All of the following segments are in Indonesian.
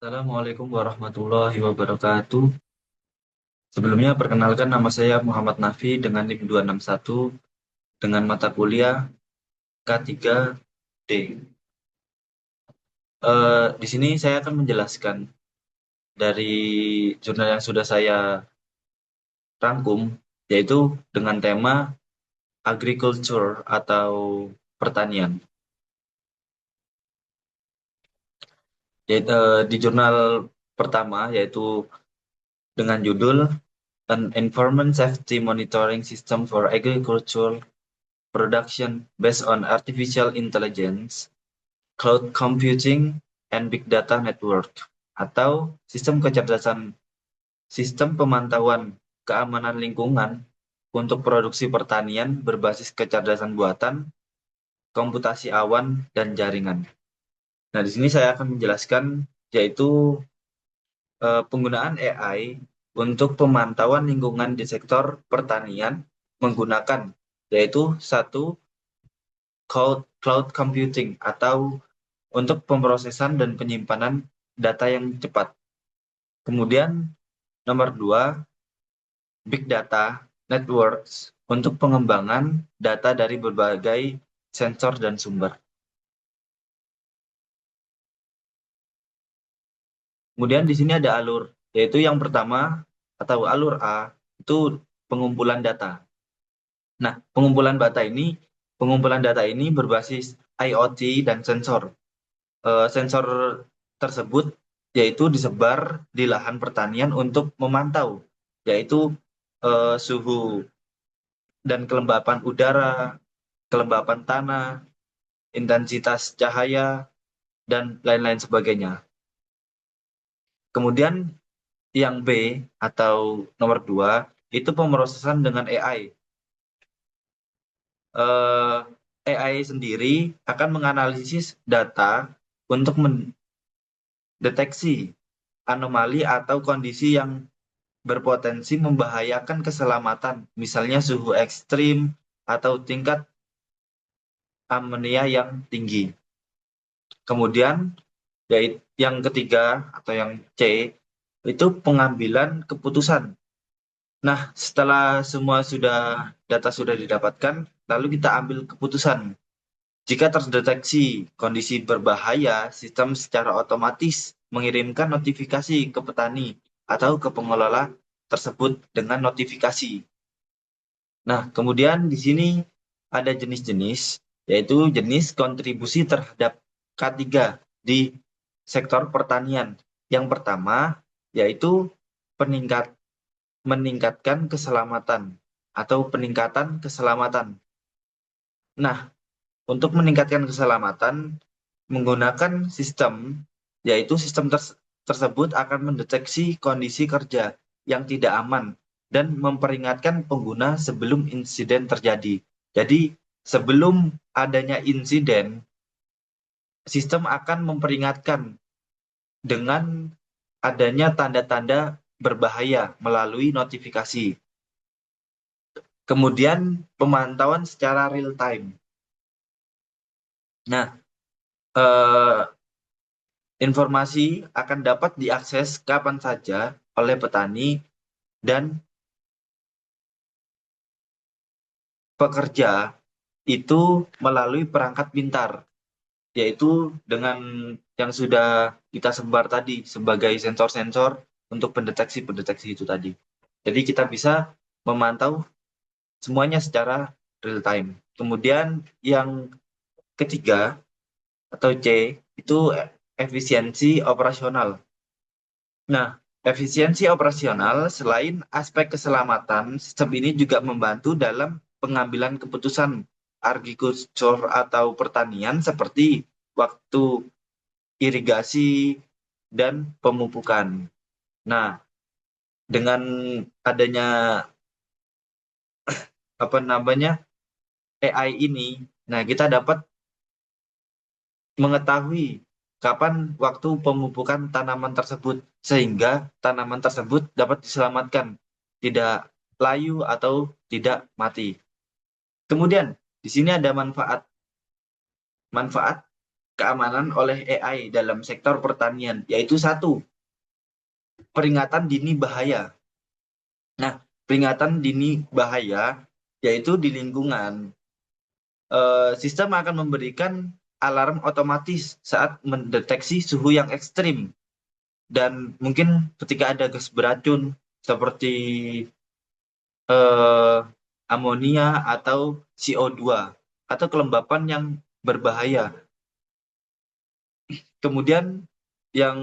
Assalamualaikum warahmatullahi wabarakatuh. Sebelumnya perkenalkan nama saya Muhammad Nafi dengan NIM 261 dengan mata kuliah K3D. Di sini saya akan menjelaskan dari jurnal yang sudah saya rangkum, yaitu dengan tema agriculture atau pertanian. Yaitu, di jurnal pertama yaitu dengan judul An Environment Safety Monitoring System for Agricultural Production Based on Artificial Intelligence, Cloud Computing, and Big Data Network, atau sistem pemantauan keamanan lingkungan untuk produksi pertanian berbasis kecerdasan buatan, komputasi awan, dan jaringan. Nah, di sini saya akan menjelaskan yaitu penggunaan AI untuk pemantauan lingkungan di sektor pertanian menggunakan yaitu satu cloud computing atau untuk pemrosesan dan penyimpanan data yang cepat. Kemudian nomor dua, big data networks untuk pengembangan data dari berbagai sensor dan sumber. Kemudian di sini ada alur, yaitu yang pertama atau alur A itu pengumpulan data. Nah, pengumpulan data ini berbasis IoT dan sensor. Sensor tersebut yaitu disebar di lahan pertanian untuk memantau, yaitu suhu dan kelembapan udara, kelembapan tanah, intensitas cahaya, dan lain-lain sebagainya. Kemudian yang B atau nomor 2 itu pemrosesan dengan AI. AI sendiri akan menganalisis data untuk mendeteksi anomali atau kondisi yang berpotensi membahayakan keselamatan, misalnya suhu ekstrim atau tingkat amonia yang tinggi. Kemudian yaitu yang ketiga atau yang C itu pengambilan keputusan. Nah, setelah semua data sudah didapatkan, lalu kita ambil keputusan. Jika terdeteksi kondisi berbahaya, sistem secara otomatis mengirimkan notifikasi ke petani atau ke pengelola tersebut dengan notifikasi. Nah, kemudian di sini ada jenis-jenis, yaitu jenis kontribusi terhadap K3 di sektor pertanian. Yang pertama, yaitu meningkatkan keselamatan atau peningkatan keselamatan. Nah, untuk meningkatkan keselamatan, menggunakan sistem, yaitu sistem tersebut akan mendeteksi kondisi kerja yang tidak aman dan memperingatkan pengguna sebelum insiden terjadi. Jadi, sebelum adanya insiden, sistem akan memperingatkan dengan adanya tanda-tanda berbahaya melalui notifikasi. Kemudian, pemantauan secara real time. Nah, informasi akan dapat diakses kapan saja oleh petani dan pekerja itu melalui perangkat pintar, yaitu dengan yang sudah kita sebar tadi sebagai sensor-sensor untuk pendeteksi-pendeteksi itu tadi. Jadi kita bisa memantau semuanya secara real time. Kemudian yang ketiga atau C itu efisiensi operasional. Nah, efisiensi operasional selain aspek keselamatan, sistem ini juga membantu dalam pengambilan keputusan agrikultur atau pertanian seperti waktu irigasi dan pemupukan. Nah, dengan adanya AI ini, nah kita dapat mengetahui kapan waktu pemupukan tanaman tersebut sehingga tanaman tersebut dapat diselamatkan, tidak layu atau tidak mati. Kemudian di sini ada manfaat. Manfaat keamanan oleh AI dalam sektor pertanian, yaitu satu, peringatan dini bahaya. Nah, peringatan dini bahaya yaitu di lingkungan. Sistem akan memberikan alarm otomatis saat mendeteksi suhu yang ekstrim dan mungkin ketika ada gas beracun seperti eh, amonia atau CO2 atau kelembapan yang berbahaya. Kemudian yang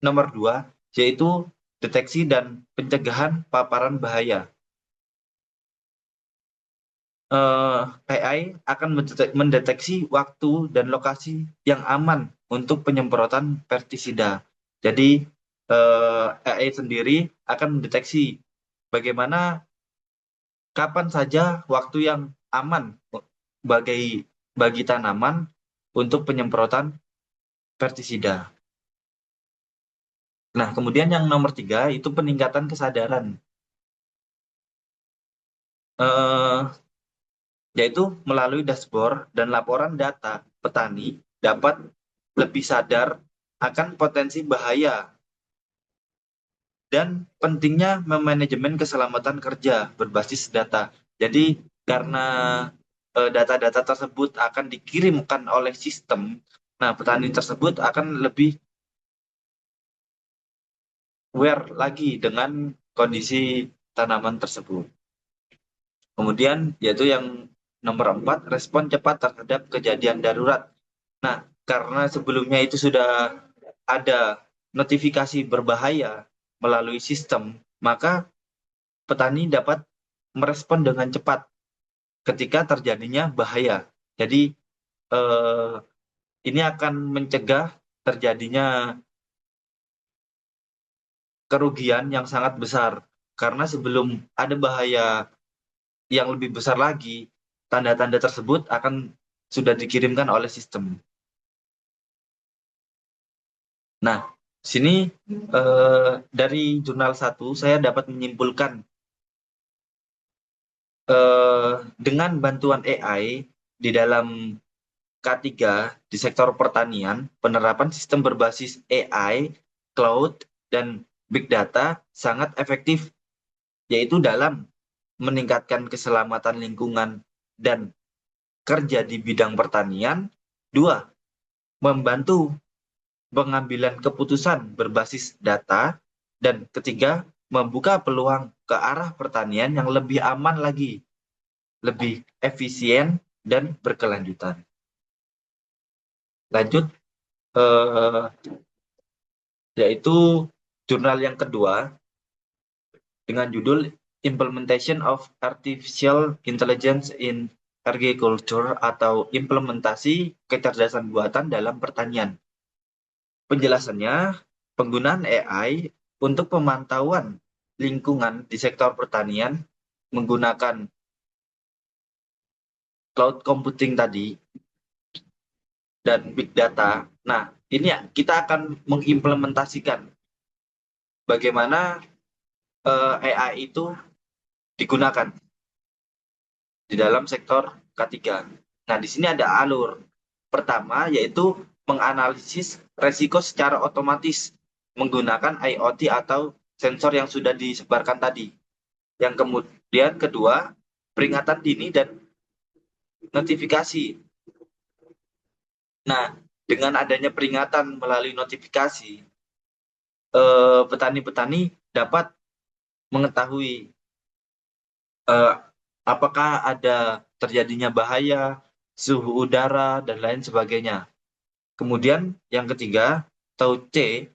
nomor dua yaitu deteksi dan pencegahan paparan bahaya. AI akan mendeteksi waktu dan lokasi yang aman untuk penyemprotan pestisida. Jadi AI sendiri akan mendeteksi bagaimana kapan saja waktu yang aman bagi bagi tanaman untuk penyemprotan pestisida. Nah, kemudian yang nomor tiga itu peningkatan kesadaran. Eh, Yaitu melalui dashboard dan laporan data, petani dapat lebih sadar akan potensi bahaya dan pentingnya memanajemen keselamatan kerja berbasis data. Jadi karena data-data tersebut akan dikirimkan oleh sistem, nah petani tersebut akan lebih aware lagi dengan kondisi tanaman tersebut. Kemudian yaitu yang nomor 4, respon cepat terhadap kejadian darurat. Nah, karena sebelumnya itu sudah ada notifikasi berbahaya melalui sistem, maka petani dapat merespon dengan cepat ketika terjadinya bahaya. Jadi, eh, ini akan mencegah terjadinya kerugian yang sangat besar. Karena sebelum ada bahaya yang lebih besar lagi, tanda-tanda tersebut akan sudah dikirimkan oleh sistem. Nah, sini dari jurnal satu saya dapat menyimpulkan dengan bantuan AI di dalam K3 di sektor pertanian, penerapan sistem berbasis AI, cloud, dan big data sangat efektif, yaitu dalam meningkatkan keselamatan lingkungan dan kerja di bidang pertanian. Dua, membantu pengambilan keputusan berbasis data. Dan ketiga, membuka peluang ke arah pertanian yang lebih aman lagi, lebih efisien, dan berkelanjutan. Lanjut, eh, yaitu jurnal yang kedua dengan judul Implementation of Artificial Intelligence in Agriculture atau implementasi kecerdasan buatan dalam pertanian. Penjelasannya, penggunaan AI untuk pemantauan lingkungan di sektor pertanian menggunakan cloud computing tadi dan big data. Nah, ini ya kita akan mengimplementasikan bagaimana AI itu digunakan di dalam sektor K3. Nah, di sini ada alur. Pertama, yaitu menganalisis resiko secara otomatis menggunakan IoT atau sensor yang sudah disebarkan tadi. Yang kemudian kedua, peringatan dini dan notifikasi. Nah, dengan adanya peringatan melalui notifikasi, petani-petani dapat mengetahui eh, apakah ada terjadinya bahaya, suhu udara, dan lain sebagainya. Kemudian yang ketiga, atau C,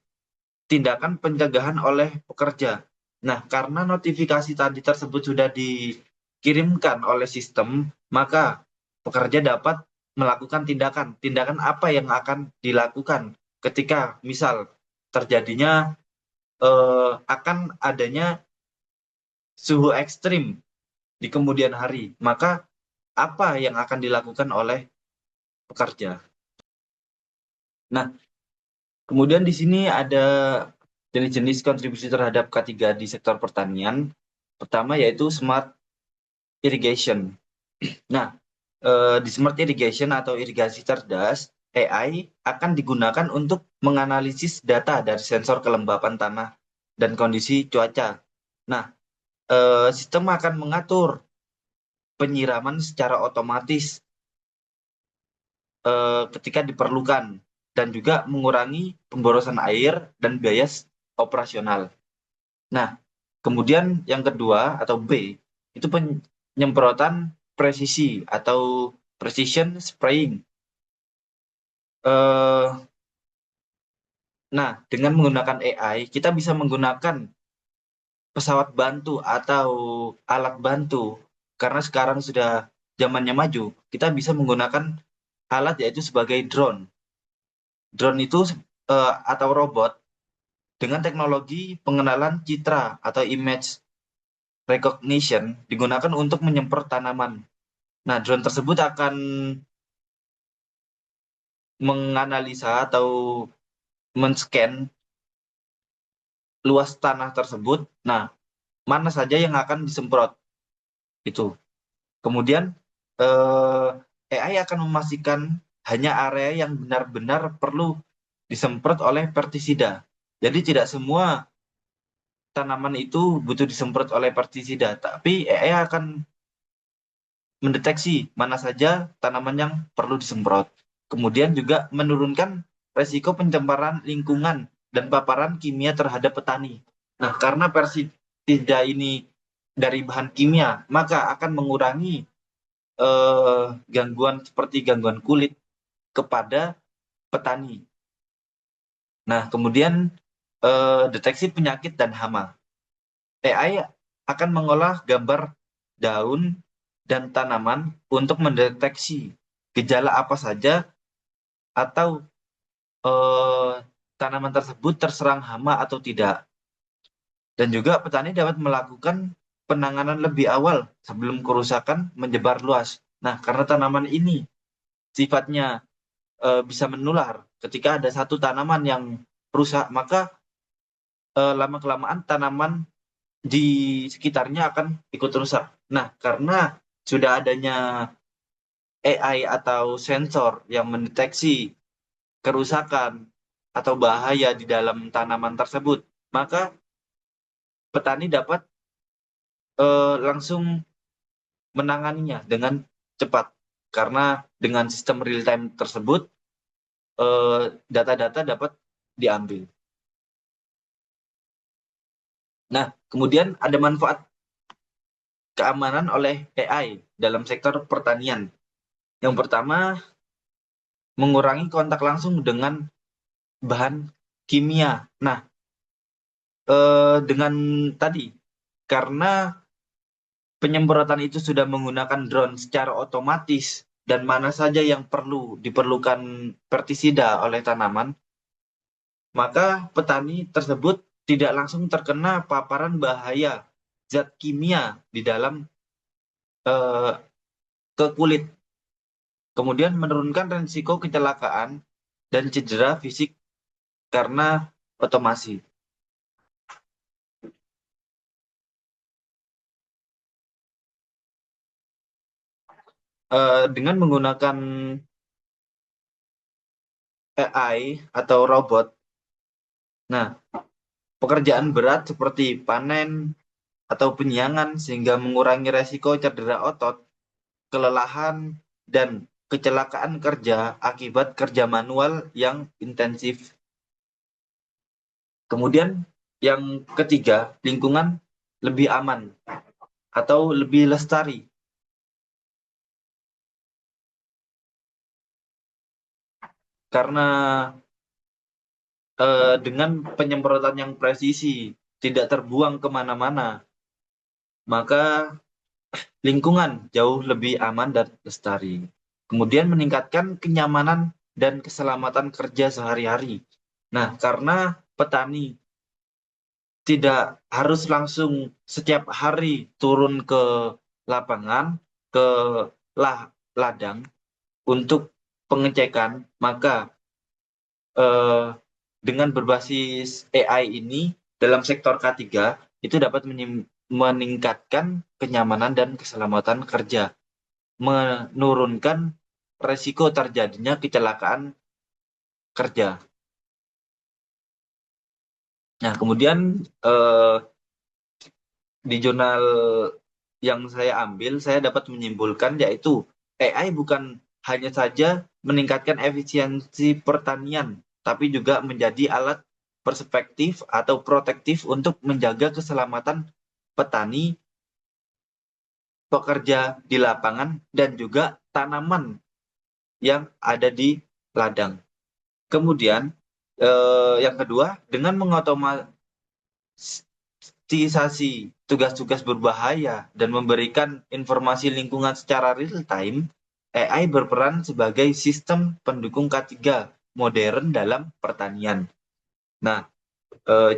tindakan pencegahan oleh pekerja. Nah, karena notifikasi tadi tersebut sudah dikirimkan oleh sistem, maka pekerja dapat melakukan tindakan. Tindakan apa yang akan dilakukan ketika misal terjadinya akan adanya suhu ekstrim di kemudian hari, maka apa yang akan dilakukan oleh pekerja. Nah, kemudian di sini ada jenis-jenis kontribusi terhadap K3 di sektor pertanian. Pertama yaitu smart irrigation. Nah, di smart irrigation atau irigasi cerdas, AI akan digunakan untuk menganalisis data dari sensor kelembapan tanah dan kondisi cuaca. Nah, sistem akan mengatur penyiraman secara otomatis ketika diperlukan dan juga mengurangi pemborosan air dan biaya operasional. Nah, kemudian yang kedua atau B itu penyemprotan presisi atau precision spraying. Eh, nah, dengan menggunakan AI kita bisa menggunakan pesawat bantu atau alat bantu karena sekarang sudah zamannya maju. Kita bisa menggunakan alat yaitu sebagai drone. Drone itu atau robot dengan teknologi pengenalan citra atau image recognition digunakan untuk menyemprot tanaman. Nah, drone tersebut akan menganalisa atau men-scan luas tanah tersebut. Nah, mana saja yang akan disemprot itu. Kemudian AI akan memastikan hanya area yang benar-benar perlu disemprot oleh pestisida. Jadi tidak semua tanaman itu butuh disemprot oleh pestisida, tapi AI akan mendeteksi mana saja tanaman yang perlu disemprot. Kemudian juga menurunkan resiko pencemaran lingkungan dan paparan kimia terhadap petani. Nah, karena pestisida ini dari bahan kimia, maka akan mengurangi gangguan seperti gangguan kulit kepada petani. Nah, kemudian deteksi penyakit dan hama. AI akan mengolah gambar daun dan tanaman untuk mendeteksi gejala apa saja atau eh, tanaman tersebut terserang hama atau tidak. Dan juga petani dapat melakukan penanganan lebih awal sebelum kerusakan menyebar luas. Nah, karena tanaman ini sifatnya bisa menular. Ketika ada satu tanaman yang rusak, maka lama-kelamaan tanaman di sekitarnya akan ikut rusak. Nah, karena sudah adanya AI atau sensor yang mendeteksi kerusakan atau bahaya di dalam tanaman tersebut, maka petani dapat langsung menanganinya dengan cepat. Karena dengan sistem real time tersebut, data-data dapat diambil. Nah, kemudian ada manfaat keamanan oleh AI dalam sektor pertanian. Yang pertama, mengurangi kontak langsung dengan bahan kimia. Nah, dengan tadi, karena penyemprotan itu sudah menggunakan drone secara otomatis dan mana saja yang perlu diperlukan pestisida oleh tanaman, maka petani tersebut tidak langsung terkena paparan bahaya zat kimia di dalam eh, ke kulit. Kemudian menurunkan risiko kecelakaan dan cedera fisik karena otomasi. Dengan menggunakan AI atau robot, nah pekerjaan berat seperti panen atau penyiangan sehingga mengurangi resiko cedera otot, kelelahan, dan kecelakaan kerja akibat kerja manual yang intensif. Kemudian yang ketiga, lingkungan lebih aman atau lebih lestari. Karena dengan penyemprotan yang presisi, tidak terbuang kemana-mana, maka lingkungan jauh lebih aman dan lestari. Kemudian meningkatkan kenyamanan dan keselamatan kerja sehari-hari. Nah, karena petani tidak harus langsung setiap hari turun ke lapangan, ke lah, ladang untuk pengecekan, maka eh, dengan berbasis AI ini dalam sektor K3 itu dapat meningkatkan kenyamanan dan keselamatan kerja, menurunkan resiko terjadinya kecelakaan kerja. Nah, kemudian eh, di jurnal yang saya ambil, saya dapat menyimpulkan yaitu AI bukan hanya saja meningkatkan efisiensi pertanian, tapi juga menjadi alat perspektif atau protektif untuk menjaga keselamatan petani, pekerja di lapangan, dan juga tanaman yang ada di ladang. Kemudian, yang kedua, dengan mengotomatisasi tugas-tugas berbahaya dan memberikan informasi lingkungan secara real time, AI berperan sebagai sistem pendukung K3 modern dalam pertanian. Nah,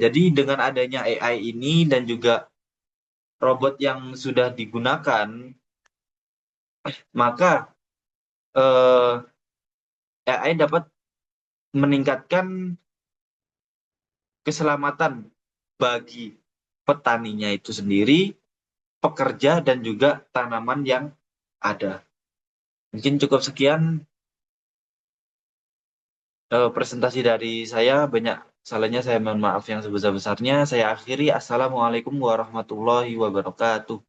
jadi dengan adanya AI ini dan juga robot yang sudah digunakan, maka AI dapat meningkatkan keselamatan bagi petaninya itu sendiri, pekerja, dan juga tanaman yang ada. Mungkin cukup sekian presentasi dari saya. Banyak salahnya, saya mohon maaf yang sebesar-besarnya. Saya akhiri. Assalamualaikum warahmatullahi wabarakatuh.